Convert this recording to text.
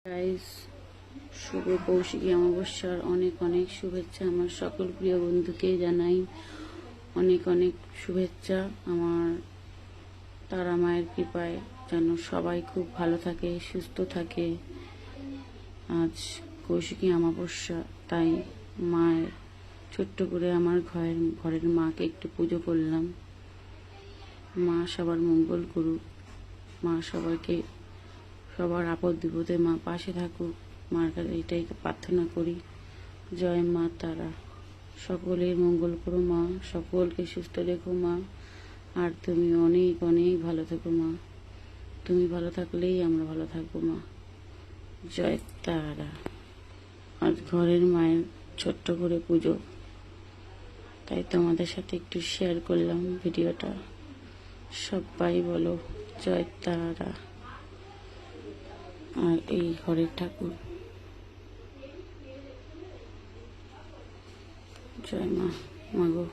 Guys, শুভ কৌশিকী অমাবস্যার অনেক অনেক শুভেচ্ছা। আমার সকল প্রিয় বন্ধুকে জানাই অনেক অনেক শুভেচ্ছা। আমার তারা মায়ের কৃপায় যেন সবাই খুব ভালো থাকে, সুস্থ থাকে। আজ কৌশিকী অমাবস্যা, তাই মায়ের ছোট্ট করে আমার ঘরের মাকে একটু পুজো করলাম। মা সবার মঙ্গল করুক, মা সবাইকে সবার আপদ বিপদে মা পাশে থাকুক। মার কাছে এটাই প্রার্থনা করি। জয় মা তারা, সকলের মঙ্গল করো মা, সকলকে সুস্থ রেখো মা। আর তুমি অনেক অনেক ভালো থেকো মা। তুমি ভালো থাকলেই আমরা ভালো থাকবো মা। জয় তারা। আজ ঘরের মায়ের ছোট্ট করে পুজো, তাই তোমাদের সাথে একটু শেয়ার করলাম ভিডিওটা। সবাই বলো জয় তারা। আর এই ঘরের ঠাকুর, জয় মা, মাগো।